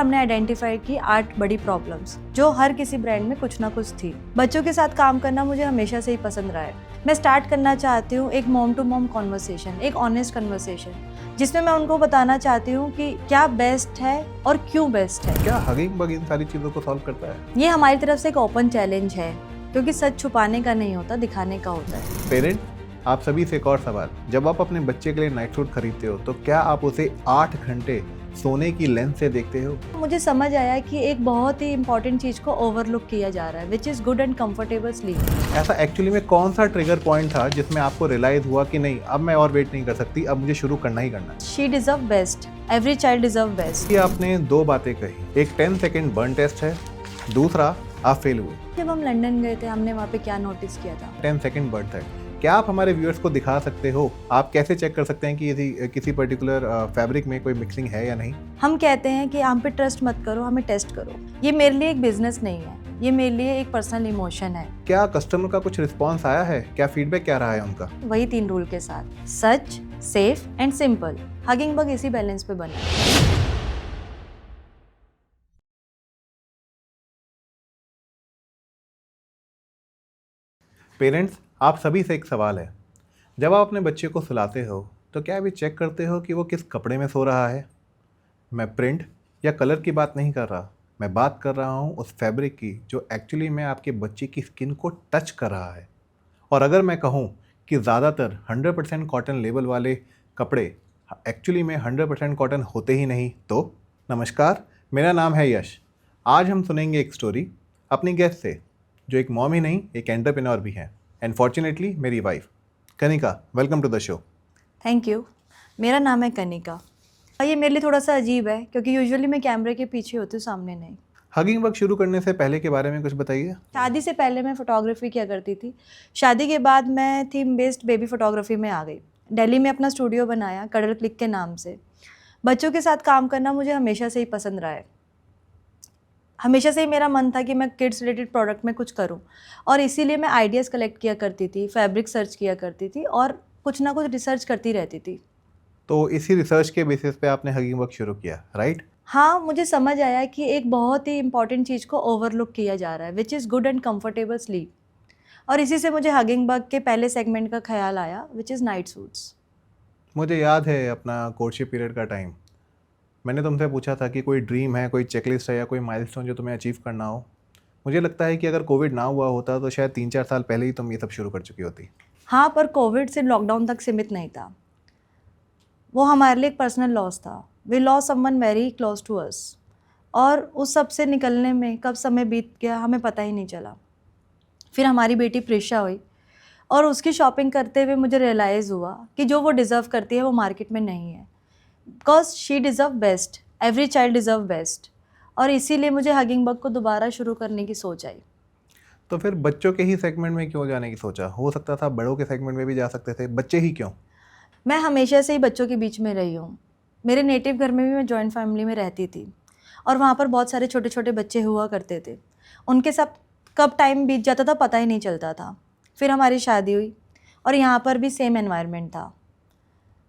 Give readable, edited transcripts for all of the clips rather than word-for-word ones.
हमने आइडेंटिफाई की 8 बड़ी प्रॉब्लम्स जो हर किसी ब्रांड में कुछ ना कुछ थी। बच्चों के साथ काम करना मुझे हमेशा से ही पसंद रहा है। मैं स्टार्ट करना चाहती हूँ एक मॉम टू मॉम कॉन्वर्सेशन, एक ऑनेस्ट कन्वर्सेशन, जिसमें मैं उनको बताना चाहती हूँ कि क्या बेस्ट है और क्यों बेस्ट है। क्या हगिंग बग इन सारी चीज़ों को सॉल्व करता है? ये हमारी तरफ से एक ओपन चैलेंज है, क्योंकि सच छुपाने का नहीं होता, दिखाने का होता है। पेरेंट, आप सभी से एक और सवाल, जब आप अपने बच्चे के लिए नाइट सूट खरीदते हो तो क्या आप उसे 8 घंटे सोने की लेंस से देखते हो? मुझे समझ आया कि एक बहुत ही इंपॉर्टेंट चीज को ओवरलुक किया जा रहा है, which is good and comfortable sleep. ऐसा एक्चुअली में कौन सा ट्रिगर पॉइंट था जिसमें आपको रियलाइज हुआ कि नहीं, अब मैं और वेट नहीं कर सकती, अब मुझे शुरू करना ही करना है? She deserve best, every child deserve best. ये आपने 2 बातें कही, एक 10 सेकेंड बर्न टेस्ट है, दूसरा आप फेल हुए। जब हम लंदन गए थे, हमने वहाँ पे क्या नोटिस किया था? 10 सेकेंड बर्न है। क्या आप हमारे व्यूअर्स को दिखा सकते हो, आप कैसे चेक कर सकते हैं कि किसी पर्टिकुलर फैब्रिक में कोई मिक्सिंग है या नहीं? हम कहते हैं कि हम पे ट्रस्ट मत करो, हमें टेस्ट करो। ये मेरे लिए एक बिजनेस नहीं है, ये मेरे लिए एक पर्सनल इमोशन है। क्या कस्टमर का कुछ रिस्पॉन्स आया है? क्या फीडबैक क्या रहा है उनका? वही 3 रूल के साथ, सच, सेफ एंड सिंपल। हगिंग बग इसी बैलेंस पे बना है। पेरेंट्स, आप सभी से एक सवाल है, जब आप अपने बच्चे को सुलाते हो तो क्या भी चेक करते हो कि वो किस कपड़े में सो रहा है? मैं प्रिंट या कलर की बात नहीं कर रहा, मैं बात कर रहा हूँ उस फैब्रिक की जो एक्चुअली में आपके बच्चे की स्किन को टच कर रहा है। और अगर मैं कहूँ कि ज़्यादातर 100% कॉटन लेबल वाले कपड़े एक्चुअली में 100% कॉटन होते ही नहीं, तो नमस्कार, मेरा नाम है यश। आज हम सुनेंगे एक स्टोरी अपनी गेस्ट से, जो एक मॉम ही नहीं, एक एंटरप्रेन्योर भी है, एंड फॉर्चुनेटली मेरी wife Kanika. Welcome to the show. Thank you. मेरा नाम है कनिका। ये मेरे लिए थोड़ा सा अजीब है, क्योंकि यूजुअली मैं कैमरे के पीछे होती हूँ, सामने नहीं। हगिंग वर्क शुरू करने से पहले के बारे में कुछ बताइए। शादी से पहले मैं फोटोग्राफी किया करती थी। शादी के बाद मैं थीम बेस्ड बेबी फोटोग्राफी में आ गई। दिल्ली में अपना स्टूडियो बनाया कडर क्लिक के नाम से। बच्चों के साथ काम करना मुझे हमेशा से ही पसंद रहा है। हमेशा से ही मेरा मन था कि मैं किड्स रिलेटेड प्रोडक्ट में कुछ करूं, और इसीलिए मैं आइडियाज़ कलेक्ट किया करती थी, फैब्रिक सर्च किया करती थी और कुछ ना कुछ रिसर्च करती रहती थी। तो इसी रिसर्च के बेसिस पे आपने हगिंग वर्क शुरू किया, राइट? हाँ, मुझे समझ आया कि एक बहुत ही इंपॉर्टेंट चीज़ को ओवरलुक किया जा रहा है, which is good and comfortable sleep. और इसी से मुझे हगिंग बग के पहले सेगमेंट का ख्याल आया, विच इज़ नाइट सूट्स। मुझे याद है अपना कोर्टशिप पीरियड का टाइम, मैंने तुमसे पूछा था कि कोई ड्रीम है, कोई चेकलिस्ट है या कोई माइलस्टोन जो तुम्हें अचीव करना हो। मुझे लगता है कि अगर कोविड ना हुआ होता तो शायद 3-4 साल पहले ही तुम ये सब शुरू कर चुकी होती। हाँ, पर कोविड से लॉकडाउन तक सीमित नहीं था। वो हमारे लिए एक पर्सनल लॉस था। We loss someone very close to us, और उस सब से निकलने में कब समय बीत गया हमें पता ही नहीं चला। फिर हमारी बेटी प्रिशा हुई, और उसकी शॉपिंग करते हुए मुझे रियलाइज़ हुआ कि जो वो डिज़र्व करती है वो मार्केट में नहीं है। Because she deserve best, every child deserve best. और इसीलिए मुझे हगिंग बग को दोबारा शुरू करने की सोच आई। तो फिर बच्चों के ही सेगमेंट में क्यों जाने की सोचा? हो सकता था बड़ों के सेगमेंट में भी जा सकते थे, बच्चे ही क्यों? मैं हमेशा से ही बच्चों के बीच में रही हूँ। मेरे नेटिव घर में भी मैं जॉइंट फैमिली में रहती थी, और वहाँ पर बहुत सारे छोटे छोटे बच्चे हुआ करते थे। उनके साथ कब टाइम बीत जाता था पता ही नहीं चलता था। फिर हमारी शादी हुई, और यहाँ पर भी सेम एनवायरनमेंट था।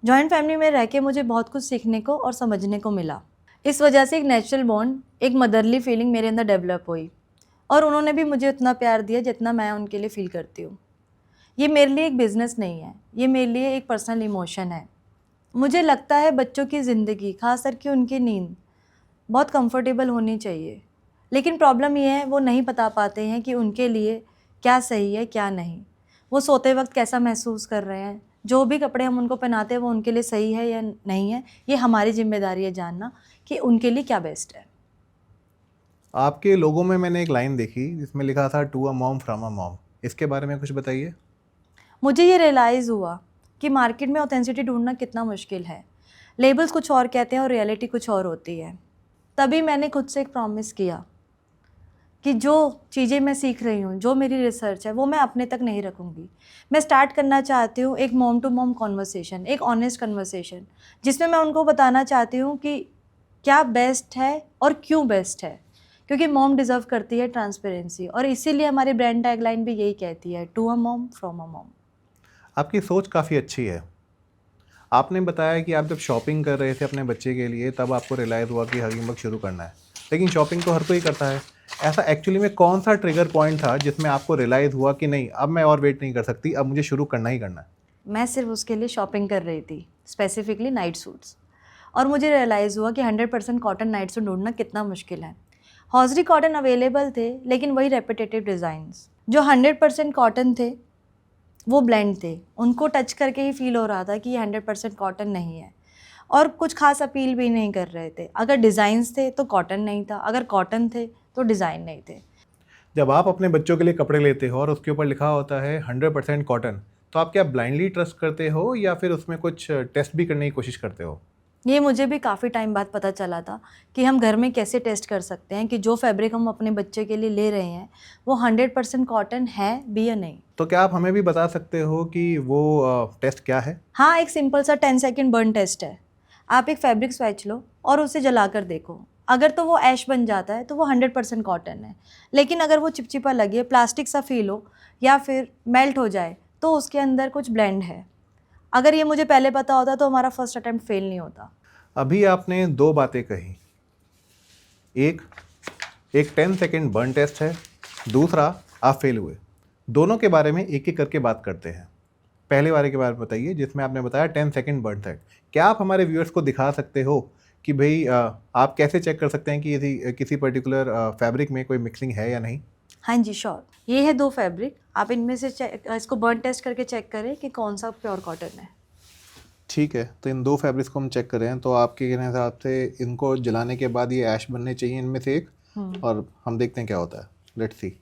जॉइंट फैमिली में रह के मुझे बहुत कुछ सीखने को और समझने को मिला। इस वजह से एक नेचुरल बॉन्ड, एक मदरली फीलिंग मेरे अंदर डेवलप हुई, और उन्होंने भी मुझे उतना प्यार दिया जितना मैं उनके लिए फ़ील करती हूँ। ये मेरे लिए एक बिज़नेस नहीं है, ये मेरे लिए एक पर्सनल इमोशन है। मुझे लगता है बच्चों की ज़िंदगी, खास करके उनकी नींद, बहुत कंफर्टेबल होनी चाहिए। लेकिन प्रॉब्लम ये है, वो नहीं बता पाते हैं कि उनके लिए क्या सही है क्या नहीं। वो सोते वक्त कैसा महसूस कर रहे हैं, जो भी कपड़े हम उनको पहनाते हैं वो उनके लिए सही है या नहीं है, ये हमारी जिम्मेदारी है जानना कि उनके लिए क्या बेस्ट है। आपके लोगों में मैंने एक लाइन देखी जिसमें लिखा था to a mom from a mom, इसके बारे में कुछ बताइए। मुझे ये रियलाइज़ हुआ कि मार्केट में ऑथेंसिटी ढूंढना कितना मुश्किल है। लेबल्स कुछ और कहते हैं और रियलिटी कुछ और होती है। तभी मैंने खुद से एक प्रॉमिस किया कि जो चीज़ें मैं सीख रही हूँ, जो मेरी रिसर्च है, वो मैं अपने तक नहीं रखूँगी। मैं स्टार्ट करना चाहती हूँ एक मॉम टू मॉम कॉन्वर्सेशन, एक ऑनेस्ट कन्वर्सेशन, जिसमें मैं उनको बताना चाहती हूँ कि क्या बेस्ट है और क्यों बेस्ट है। क्योंकि मॉम डिज़र्व करती है ट्रांसपेरेंसी, और इसीलिए हमारी ब्रांड टैगलाइन भी यही कहती है, to a mom from a mom. आपकी सोच काफ़ी अच्छी है। आपने बताया कि आप जब शॉपिंग कर रहे थे अपने बच्चे के लिए तब आपको रियलाइज़ हुआ कि हगिंग बग शुरू करना है, लेकिन शॉपिंग तो हर कोई करता है। ऐसा एक्चुअली में कौन सा ट्रिगर पॉइंट था जिसमें आपको रियलाइज़ हुआ कि नहीं, अब मैं और वेट नहीं कर सकती, अब मुझे शुरू करना ही करना है? मैं सिर्फ उसके लिए शॉपिंग कर रही थी, स्पेसिफिकली नाइट सूट्स, और मुझे रियलाइज़ हुआ कि 100% कॉटन नाइट सूट ढूंढना कितना मुश्किल है। हॉजरी कॉटन अवेलेबल थे, लेकिन वही रेपिटेटिव डिज़ाइंस। जो 100% कॉटन थे वो ब्लेंड थे, उनको टच करके ही फील हो रहा था कि ये 100% कॉटन नहीं है, और कुछ खास अपील भी नहीं कर रहे थे। अगर डिज़ाइंस थे तो कॉटन नहीं था, अगर कॉटन थे तो डिज़ाइन नहीं थे। जब आप अपने बच्चों के लिए कपड़े लेते हो और उसके ऊपर लिखा होता है 100% कॉटन, तो आप क्या ब्लाइंडली ट्रस्ट करते हो या फिर उसमें कुछ टेस्ट भी करने की कोशिश करते हो? ये मुझे भी काफ़ी टाइम बाद पता चला था कि हम घर में कैसे टेस्ट कर सकते हैं कि जो फैब्रिक हम अपने बच्चे के लिए ले रहे हैं वो 100% कॉटन है भी या नहीं। तो क्या आप हमें भी बता सकते हो कि वो टेस्ट क्या है? हाँ, एक सिंपल सा 10 सेकेंड बर्न टेस्ट है। आप एक फैब्रिक स्वैच लो और उसे जला कर देखो। अगर तो वो ऐश बन जाता है तो वो 100% कॉटन है, लेकिन अगर वो चिपचिपा लगे, प्लास्टिक सा फील हो या फिर मेल्ट हो जाए तो उसके अंदर कुछ ब्लेंड है। अगर ये मुझे पहले पता होता तो हमारा फर्स्ट अटेम्प्ट फेल नहीं होता। अभी आपने दो बातें कही, एक एक 10 सेकेंड बर्न टेस्ट है, दूसरा आप फेल हुए। दोनों के बारे में एक एक करके बात करते हैं। पहले वाले के बारे में बताइए जिसमें आपने बताया 10 सेकेंड बर्न टेस्ट। क्या आप हमारे व्यूअर्स को दिखा सकते हो कि भाई आप कैसे चेक कर सकते हैं कि किसी पर्टिकुलर फैब्रिक में कोई मिक्सिंग है या नहीं? हाँ जी, श्योर। ये है 2 फैब्रिक, आप इनमें से इसको बर्न टेस्ट करके चेक करें कि कौन सा प्योर कॉटन है। ठीक है, तो इन दो फैब्रिक्स को हम चेक करें, तो आपके कहने हिसाब से इनको जलाने के बाद ये ऐश बनने चाहिए इनमें से एक, और हम देखते हैं क्या होता है। Let's see.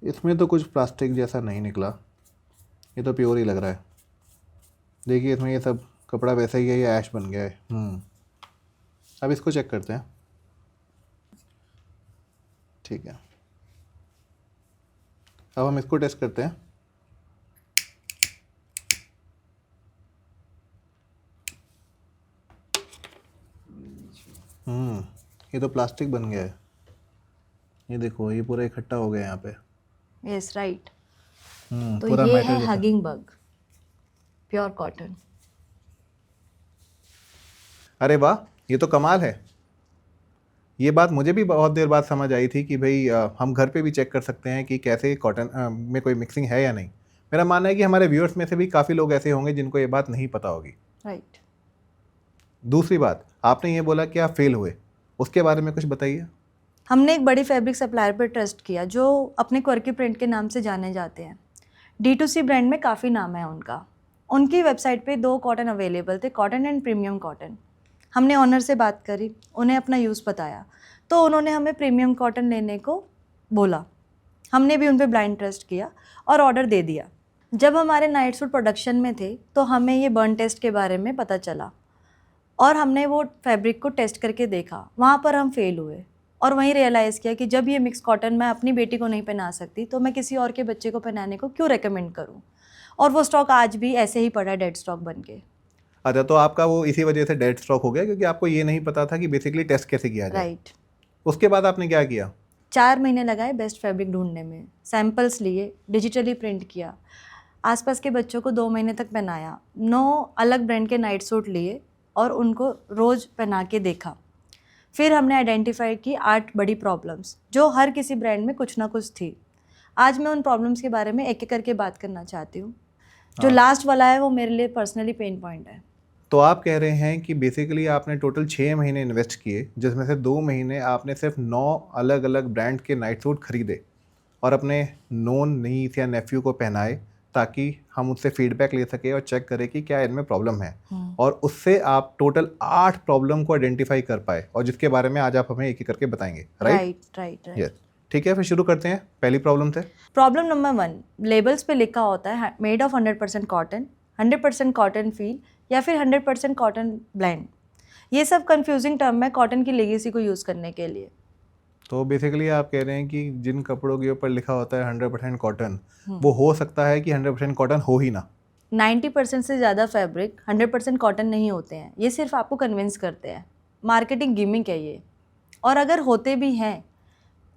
इसमें तो कुछ प्लास्टिक जैसा नहीं निकला, ये तो प्योर ही लग रहा है। देखिए इसमें ये सब कपड़ा वैसा ही है, ये ऐश बन गया है। अब इसको चेक करते हैं। ठीक है, अब हम इसको टेस्ट करते हैं। ये तो प्लास्टिक बन गया है। ये देखो, ये पूरा इकट्ठा हो गया यहाँ पे। Yes, right. तो पूरा ये मेटल है जैसा। Hugging bug, pure cotton. अरे वाह, ये तो कमाल है। ये बात मुझे भी बहुत देर बाद समझ आई थी कि भाई हम घर पे भी चेक कर सकते हैं कि कैसे कॉटन में कोई मिक्सिंग है या नहीं। मेरा मानना है कि हमारे व्यूअर्स में से भी काफ़ी लोग ऐसे होंगे जिनको ये बात नहीं पता होगी। राइट। दूसरी बात, आपने ये बोला कि आप फेल हुए, उसके बारे में कुछ बताइए। हमने एक बड़ी फैब्रिक सप्लायर पर ट्रस्ट किया जो अपने क्वर्की प्रिंट के नाम से जाने जाते हैं। D2C ब्रांड में काफ़ी नाम है उनका। उनकी वेबसाइट पे 2 कॉटन अवेलेबल थे, कॉटन एंड प्रीमियम कॉटन। हमने ऑनर से बात करी, उन्हें अपना यूज़ बताया, तो उन्होंने हमें प्रीमियम कॉटन लेने को बोला। हमने भी उन पे ब्लाइंड ट्रस्ट किया और ऑर्डर दे दिया। जब हमारे नाइट सूट प्रोडक्शन में थे तो हमें ये बर्न टेस्ट के बारे में पता चला और हमने वो फैब्रिक को टेस्ट करके देखा। वहाँ पर हम फेल हुए और वहीं रियलाइज़ किया कि जब ये मिक्स कॉटन मैं अपनी बेटी को नहीं पहना सकती तो मैं किसी और के बच्चे को पहनाने को क्यों रेकमेंड करूँ। और वो स्टॉक आज भी ऐसे ही पड़ा है, डेड स्टॉक बन के। अच्छा, तो आपका वो इसी वजह से डेड स्टॉक हो गया क्योंकि आपको ये नहीं पता था कि बेसिकली टेस्ट कैसे किया जाए। राइट। उसके बाद आपने क्या किया? 4 महीने लगाए बेस्ट फैब्रिक ढूंढने में, सैम्पल्स लिए, डिजिटली प्रिंट किया, आसपास के बच्चों को 2 महीने तक पहनाया, 9 अलग ब्रांड के नाइट सूट लिए और उनको रोज़ पहना के देखा। फिर हमने आइडेंटिफाई की 8 बड़ी प्रॉब्लम्स जो हर किसी ब्रांड में कुछ ना कुछ थी। आज मैं उन प्रॉब्लम्स के बारे में एक एक करके बात करना चाहती हूँ। जो लास्ट वाला है वो मेरे लिए पर्सनली पेन पॉइंट है। तो आप कह रहे हैं कि बेसिकली आपने टोटल 6 महीने इन्वेस्ट किए, जिसमें से 2 महीने आपने सिर्फ 9 अलग अलग ब्रांड के नाइट सूट खरीदे और अपने नोन नीस या नेफ्यू को पहनाए ताकि हम उससे फीडबैक ले सके और चेक करें कि क्या इनमें प्रॉब्लम है। और उससे आप टोटल 8 प्रॉब्लम को आइडेंटिफाई कर पाए और जिसके बारे में आज आप हमें एक एक करके बताएंगे। राइट। यस, ठीक है, फिर शुरू करते हैं पहली प्रॉब्लम से। प्रॉब्लम नंबर 1, लेबल्स पे लिखा होता है made of 100% cotton, 100% cotton feel या फिर 100% कॉटन ब्लेंड। ये सब कंफ्यूजिंग टर्म है कॉटन की लेगेसी को यूज़ करने के लिए। तो बेसिकली आप कह रहे हैं कि जिन कपड़ों के ऊपर लिखा होता है 100% कॉटन, वो हो सकता है कि 100% कॉटन हो ही ना। 90% से ज़्यादा फैब्रिक 100% कॉटन नहीं होते हैं, ये सिर्फ आपको कन्विंस करते हैं। मार्केटिंग गिमिक है ये। और अगर होते भी हैं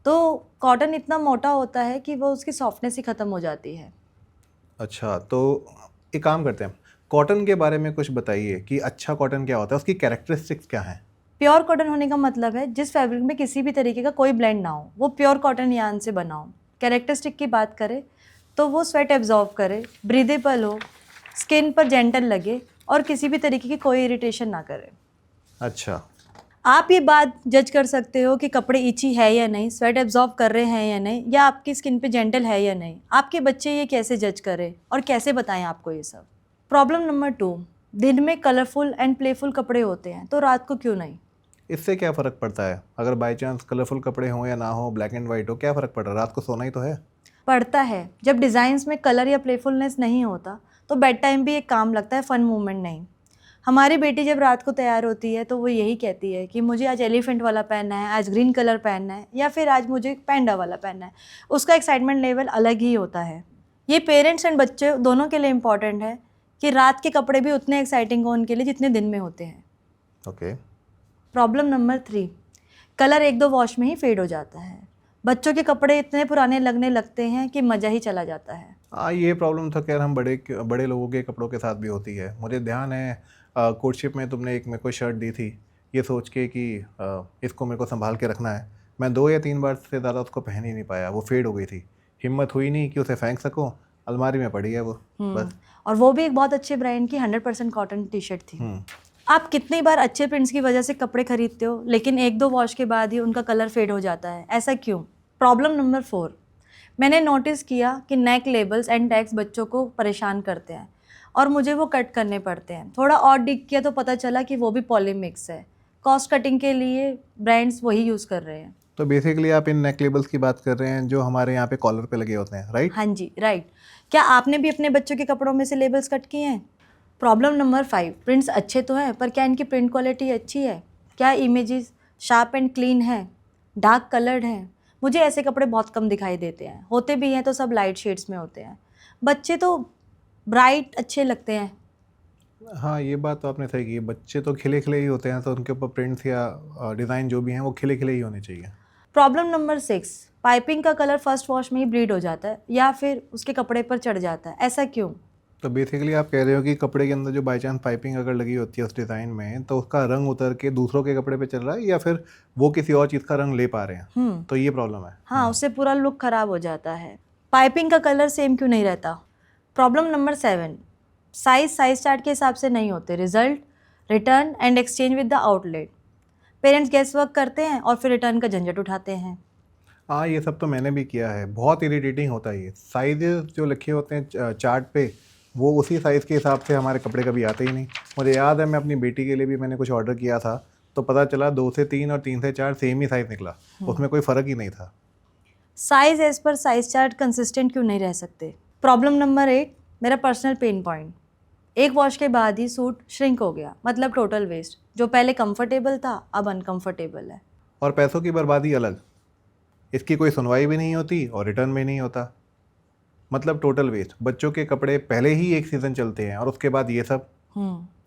तो कॉटन इतना मोटा होता है कि वो उसकी सॉफ्टनेस ही ख़त्म हो जाती है। अच्छा, तो एक काम करते हैं, कॉटन के बारे में कुछ बताइए कि अच्छा कॉटन क्या होता है, उसकी कैरेक्टरिस्टिक्स क्या हैं? प्योर कॉटन होने का मतलब है जिस फैब्रिक में किसी भी तरीके का कोई ब्लेंड ना हो, वो प्योर कॉटन यार्न से बना हो। कैरेक्टरिस्टिक की बात करें तो वो स्वेट एब्जॉर्ब करे, ब्रीदेबल हो, स्किन पर जेंटल लगे और किसी भी तरीके की कोई इरिटेशन ना करे। अच्छा, आप ये बात जज कर सकते हो कि कपड़े इची है या नहीं, स्वेट एब्जॉर्ब कर रहे हैं या नहीं, या आपकी स्किन पे जेंटल है या नहीं। आपके बच्चे ये कैसे जज करें और कैसे बताएं आपको ये सब। प्रॉब्लम नंबर 2, दिन में कलरफुल एंड प्लेफुल कपड़े होते हैं तो रात को क्यों नहीं। इससे क्या फ़र्क पड़ता है? अगर बाय चांस कलरफुल कपड़े हों या ना हो, ब्लैक एंड वाइट हो, क्या फ़र्क पड़ रहा है? रात को सोना ही तो है। पड़ता है। जब डिज़ाइंस में कलर या प्लेफुलनेस नहीं होता तो बेड टाइम भी एक काम लगता है, फन मूवमेंट नहीं। हमारी बेटी जब रात को तैयार होती है तो वो यही कहती है कि मुझे आज एलिफेंट वाला पहनना है, आज ग्रीन कलर पहनना है, या फिर आज मुझे पैंडा वाला पहनना है। उसका एक्साइटमेंट लेवल अलग ही होता है। ये पेरेंट्स एंड बच्चे दोनों के लिए इम्पॉर्टेंट है कि रात के कपड़े भी उतने एक्साइटिंग हो उनके लिए जितने दिन में होते हैं। Okay. Problem number 3, colour 1-2 wash में ही फेड हो जाता है। बच्चों के कपड़े इतने पुराने लगने लगते हैं कि मज़ा ही चला जाता है। हाँ, ये प्रॉब्लम तो खैर हम बड़े लोगों के कपड़ों के साथ भी होती है। मुझे ध्यान है कोर्टशिप में तुमने एक मेरे को शर्ट दी थी, ये सोच के कि इसको मेरे को संभाल के रखना है। मैं 2 या 3 बार से ज़्यादा उसको पहन ही नहीं पाया, वो फेड हो गई थी। हिम्मत हुई नहीं कि उसे फेंक सकूं, अलमारी में पड़ी है वो बस। और वो भी एक बहुत अच्छे ब्रांड की 100% कॉटन टी शर्ट थी। आप कितनी बार अच्छे प्रिंट्स की वजह से कपड़े खरीदते हो लेकिन 1-2 वॉश के बाद ही उनका कलर फेड हो जाता है, ऐसा क्यों। प्रॉब्लम नंबर 4, मैंने नोटिस किया कि नेक लेबल्स एंड टैग्स बच्चों को परेशान करते हैं और मुझे वो कट करने पड़ते हैं। थोड़ा और डिग किया तो पता चला कि वो भी पॉलीमिक्स है। कॉस्ट कटिंग के लिए ब्रांड्स वही यूज़ कर रहे हैं। तो बेसिकली आप इन नेक लेबल्स की बात कर रहे हैं जो हमारे यहाँ पे कॉलर पे लगे होते हैं, राइट? हाँ जी, राइट। क्या आपने भी अपने बच्चों के कपड़ों में से लेबल्स कट किए हैं। प्रॉब्लम नंबर 5, प्रिंट्स अच्छे तो हैं पर क्या इनकी प्रिंट क्वालिटी अच्छी है। क्या इमेजेस शार्प एंड क्लीन है, डार्क कलर्ड हैं। मुझे ऐसे कपड़े बहुत कम दिखाई देते हैं, होते भी हैं तो सब लाइट शेड्स में होते हैं। बच्चे तो ब्राइट अच्छे लगते हैं। हाँ, ये बात तो आपने सही की। बच्चे तो खिले खिले ही होते हैं, तो उनके ऊपर प्रिंट्स या डिज़ाइन जो भी हैं वो खिले खिले ही होने चाहिए। प्रॉब्लम नंबर 6, पाइपिंग का कलर फर्स्ट वॉश में ही ब्लीड हो जाता है या फिर उसके कपड़े पर चढ़ जाता है, ऐसा क्यों। तो बेसिकली आप कह रहे हो कि कपड़े के अंदर जो बाई चांस पाइपिंग अगर लगी होती है उस डिज़ाइन में, तो उसका रंग उतर के दूसरों के कपड़े पे चल रहा है या फिर वो किसी और चीज़ का रंग ले पा रहे हैं, तो ये प्रॉब्लम है। हाँ, उससे पूरा लुक खराब हो जाता है। पाइपिंग का कलर सेम क्यों नहीं रहता। प्रॉब्लम नंबर 7, साइज चार्ट के हिसाब से नहीं होते। Result, return and exchange with the outlet. Parents guesswork करते हैं और फिर रिटर्न का झंझट उठाते हैं। हाँ, ये सब तो मैंने भी किया है, बहुत इरिटेटिंग होता है ये। साइजेस जो लिखे होते हैं चार्ट पे, वो उसी साइज़ के हिसाब से हमारे कपड़े कभी आते ही नहीं। मुझे याद है मैं अपनी बेटी के लिए भी मैंने कुछ ऑर्डर किया था, तो पता चला 2 से 3 और 3 से 4 सेम ही साइज़ निकला, उसमें कोई फ़र्क ही नहीं था। Size as per size chart consistent क्यों नहीं रह सकते। प्रॉब्लम नंबर 8, मेरा पर्सनल पेन पॉइंट। एक वॉश के बाद ही सूट श्रिंक हो गया, मतलब टोटल वेस्ट। जो पहले कंफर्टेबल था अब अनकंफर्टेबल है। और पैसों की बर्बादी अलग, इसकी कोई सुनवाई भी नहीं होती और रिटर्न भी नहीं होता, मतलब टोटल वेस्ट। बच्चों के कपड़े पहले ही एक सीज़न चलते हैं और उसके बाद ये सब।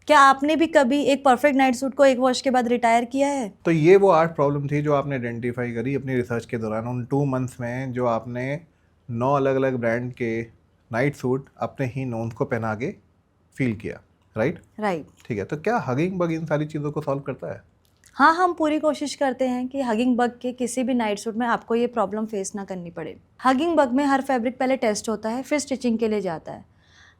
क्या आपने भी कभी एक परफेक्ट नाइट सूट को एक वॉश के बाद रिटायर किया है। तो ये वो 8 प्रॉब्लम थी जो आपने आइडेंटिफाई करी अपनी रिसर्च के दौरान, उन 2 मंथ्स में, जो आपने 9 अलग अलग ब्रांड के नाइट सूट अपने ही नोन्स को पहना के फील किया, राइट? ठीक है, तो क्या हगिंग बग इन सारी चीज़ों को सॉल्व करता है? हाँ, हम पूरी कोशिश करते हैं कि हगिंग बग के किसी भी नाइट सूट में आपको ये प्रॉब्लम फेस ना करनी पड़े। हगिंग बग में हर फैब्रिक पहले टेस्ट होता है, फिर स्टिचिंग के लिए जाता है।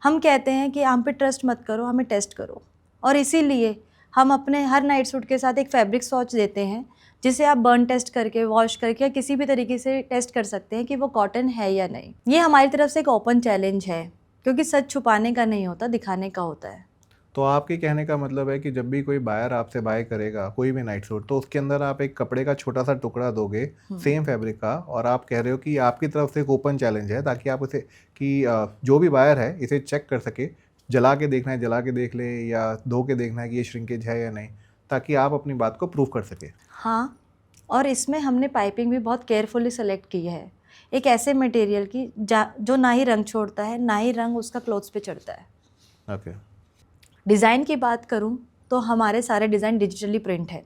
हम कहते हैं कि हम पे ट्रस्ट मत करो, हमें टेस्ट करो। और इसीलिए हम अपने हर नाइट सूट के साथ एक फैब्रिक स्वॉच देते हैं, जिसे आप बर्न टेस्ट करके, वॉश करके या किसी भी तरीके से टेस्ट कर सकते हैं कि वो कॉटन है या नहीं। ये हमारी तरफ से एक ओपन चैलेंज है, क्योंकि सच छुपाने का नहीं होता, दिखाने का होता है। तो आपके कहने का मतलब है कि जब भी कोई बायर आपसे बाय करेगा कोई भी नाइट सूट, तो उसके अंदर आप एक कपड़े का छोटा सा टुकड़ा दोगे सेम फैब्रिक का, और आप कह रहे हो कि आपकी तरफ से एक ओपन चैलेंज है ताकि आप उसे कि जो भी बायर है इसे चेक कर सके, जला के देखना है जला के देख ले, या धो के देखना है कि ये श्रिंकेज है या नहीं, ताकि आप अपनी बात को प्रूव कर सके। हाँ, और इसमें हमने पाइपिंग भी बहुत केयरफुली सेलेक्ट की है, एक ऐसे मटेरियल की जो ना ही रंग छोड़ता है, ना ही रंग उसका क्लोथ्स पे चढ़ता है। ओके। डिज़ाइन की बात करूं तो हमारे सारे डिज़ाइन डिजिटली प्रिंट है।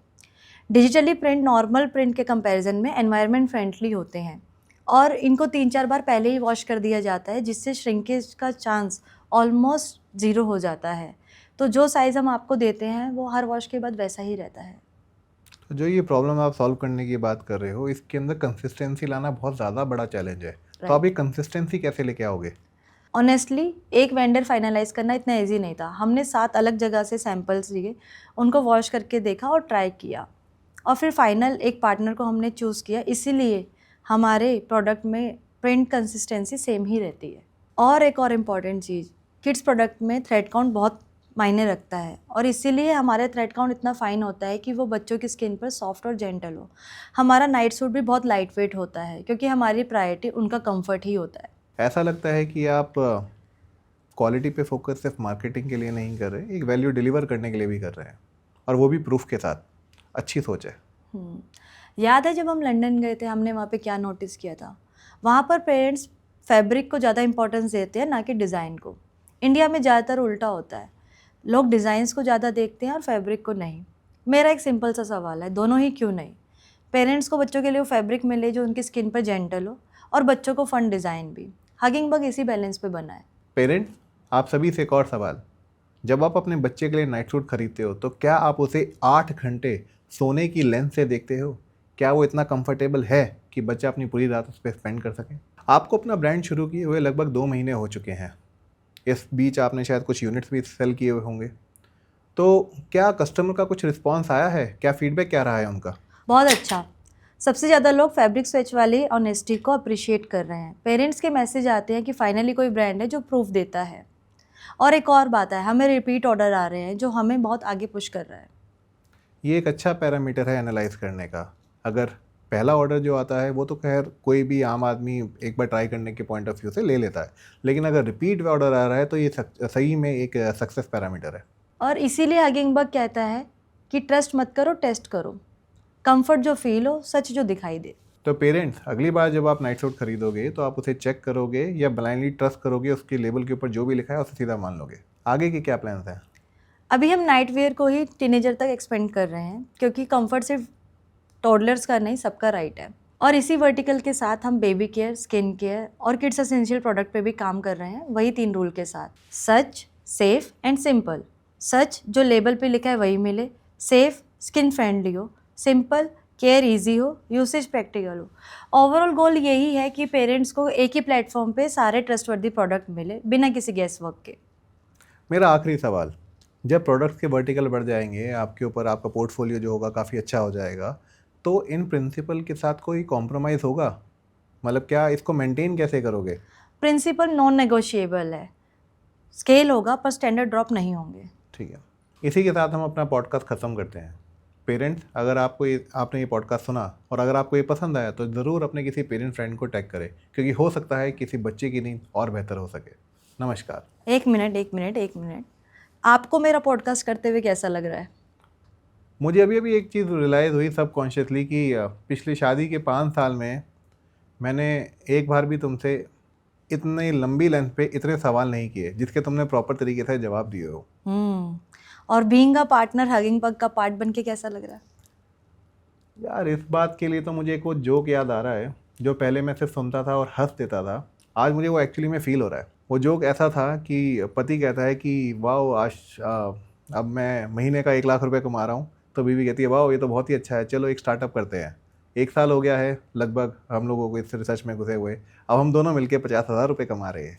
डिजिटली प्रिंट नॉर्मल प्रिंट के कंपैरिजन में एनवायरनमेंट फ्रेंडली होते हैं और इनको 3-4 बार पहले ही वॉश कर दिया जाता है, जिससे श्रिंकेज का चांस ऑलमोस्ट ज़ीरो हो जाता है। तो जो साइज़ हम आपको देते हैं वो हर वॉश के बाद वैसा ही रहता है। तो जो ये प्रॉब्लम आप सॉल्व करने की बात कर रहे हो, इसके अंदर कंसिस्टेंसी लाना बहुत ज़्यादा बड़ा चैलेंज है। तो आप ये कंसिस्टेंसी कैसे लेके आओगे? ऑनेस्टली एक वेंडर फाइनलाइज करना इतना ईजी नहीं था। हमने 7 अलग जगह से सैंपल्स लिए, उनको वॉश करके देखा और ट्राई किया और फिर फाइनल एक पार्टनर को हमने चूज़ किया। इसीलिए हमारे प्रोडक्ट में प्रिंट कंसिस्टेंसी सेम ही रहती है। और एक और इम्पॉर्टेंट चीज़, किड्स प्रोडक्ट में थ्रेड काउंट बहुत मायने रखता है और इसीलिए हमारे थ्रेड काउंट इतना फाइन होता है कि वो बच्चों की स्किन पर सॉफ्ट और जेंटल हो। हमारा नाइट सूट भी बहुत लाइट वेट होता है क्योंकि हमारी प्रायोरिटी उनका कंफर्ट ही होता है। ऐसा लगता है कि आप क्वालिटी पे फोकस सिर्फ मार्केटिंग के लिए नहीं कर रहे, एक वैल्यू डिलीवर करने के लिए भी कर रहे हैं, और वो भी प्रूफ के साथ। अच्छी सोच है। याद है जब हम लंदन गए थे, हमने वहाँ पे क्या नोटिस किया था? वहाँ पर पेरेंट्स फैब्रिक को ज़्यादा इंपॉर्टेंस देते हैं ना कि डिज़ाइन को। इंडिया में ज़्यादातर उल्टा होता है, लोग डिज़ाइंस को ज़्यादा देखते हैं और फैब्रिक को नहीं। मेरा एक सिंपल सा सवाल है, दोनों ही क्यों नहीं? पेरेंट्स को बच्चों के लिए वो फैब्रिक मिले जो उनकी स्किन पर जेंटल हो और बच्चों को फन डिज़ाइन भी। हगिंग बग इसी बैलेंस पे बना है। पेरेंट्स, आप सभी से एक और सवाल। जब आप अपने बच्चे के लिए नाइट सूट खरीदते हो तो क्या आप उसे 8 घंटे सोने की लेंथ से देखते हो? क्या वो इतना कंफर्टेबल है कि बच्चा अपनी पूरी रात उस पर स्पेंड कर सके? आपको अपना ब्रांड शुरू किए हुए लगभग 2 महीने हो चुके हैं। इस बीच आपने शायद कुछ यूनिट्स भी सेल किए हुए होंगे। तो क्या कस्टमर का कुछ रिस्पॉन्स आया है? क्या फीडबैक क्या रहा है उनका? बहुत अच्छा। सबसे ज़्यादा लोग फैब्रिक स्वेच वाली ऑनेस्टी को अप्रिशिएट कर रहे हैं। पेरेंट्स के मैसेज आते हैं कि फाइनली कोई ब्रांड है जो प्रूफ देता है। और एक और बात है, हमें रिपीट ऑर्डर आ रहे हैं जो हमें बहुत आगे पुश कर रहा है। ये एक अच्छा पैरामीटर है एनालाइज करने का। अगर पहला ऑर्डर जो आता है वो तो खैर कोई भी आम आदमी एक बार ट्राई करने के पॉइंट ऑफ व्यू से ले लेता है, लेकिन अगर रिपीट ऑर्डर आ रहा है तो ये सही में एक सक्सेस पैरामीटर है। और इसीलिए हगिंग बग कहता है कि ट्रस्ट मत करो, टेस्ट करो। कंफर्ट जो फील हो, सच जो दिखाई दे। तो पेरेंट्स, अगली बार जब आप नाइट सूट खरीदोगे तो आप उसे चेक करोगे या ब्लाइंडली ट्रस्ट करोगे? उसके लेबल के ऊपर जो भी लिखा है उसे सीधा मान लोगे? आगे के क्या प्लान्स हैं? अभी हम नाइट वेयर को ही टीनेजर तक एक्सपेंड कर रहे हैं क्योंकि कंफर्ट सिर्फ टॉडलर्स का नहीं, सबका राइट है। और इसी वर्टिकल के साथ हम बेबी केयर, स्किन केयर और किड्स एसेंशियल प्रोडक्ट पे भी काम कर रहे हैं, वही 3 रूल के साथ। Such, safe and simple. सच जो लेबल पे लिखा है वही मिले, सेफ स्किन फ्रेंडली हो, सिंपल केयर इजी हो, यूसेज प्रैक्टिकल हो। ओवरऑल गोल यही है कि पेरेंट्स को एक ही प्लेटफॉर्म पे सारे ट्रस्टवर्दी प्रोडक्ट मिले बिना किसी गैस वर्क के। मेरा आखिरी सवाल, जब प्रोडक्ट्स के वर्टिकल बढ़ जाएंगे, आपके ऊपर आपका पोर्टफोलियो जो होगा काफ़ी अच्छा हो जाएगा, तो इन प्रिंसिपल के साथ कोई कॉम्प्रोमाइज़ होगा? मतलब क्या इसको मेंटेन कैसे करोगे? प्रिंसिपल नॉन नेगोशिएबल है। स्केल होगा पर स्टैंडर्ड ड्रॉप नहीं होंगे। ठीक है, इसी के साथ हम अपना पॉडकास्ट ख़त्म करते हैं। पेरेंट्स, अगर आपने ये पॉडकास्ट सुना और अगर आपको ये पसंद आया तो ज़रूर अपने किसी पेरेंट फ्रेंड को टैग करें, क्योंकि हो सकता है किसी बच्चे की नींद और बेहतर हो सके। नमस्कार। एक मिनट, आपको मेरा पॉडकास्ट करते हुए कैसा लग रहा है? मुझे अभी एक चीज़ रियलाइज़ हुई सबकॉन्शियसली कि पिछली शादी के 5 साल में मैंने एक बार भी तुमसे इतनी लंबी लेंथ पे इतने सवाल नहीं किए जिसके तुमने प्रॉपर तरीके से जवाब दिए हो। और being a partner hugging bug का पार्ट बन के कैसा लग रहा है? यार, इस बात के लिए तो मुझे एक वो जोक याद आ रहा है जो पहले मैं सिर्फ सुनता था और हंस देता था। आज मुझे वो एक्चुअली में फ़ील हो रहा है। वो जोक ऐसा था कि पति कहता है कि वाह, आज अब मैं महीने का 1 लाख रुपए कमा रहा हूँ। तो बीवी कहती है वाह, ये तो बहुत ही अच्छा है, चलो एक स्टार्टअप करते हैं। 1 साल हो गया है लगभग हम लोगों को इस रिसर्च में घुसे हुए, अब हम दोनों मिलके 50,000 रुपये कमा रहे हैं।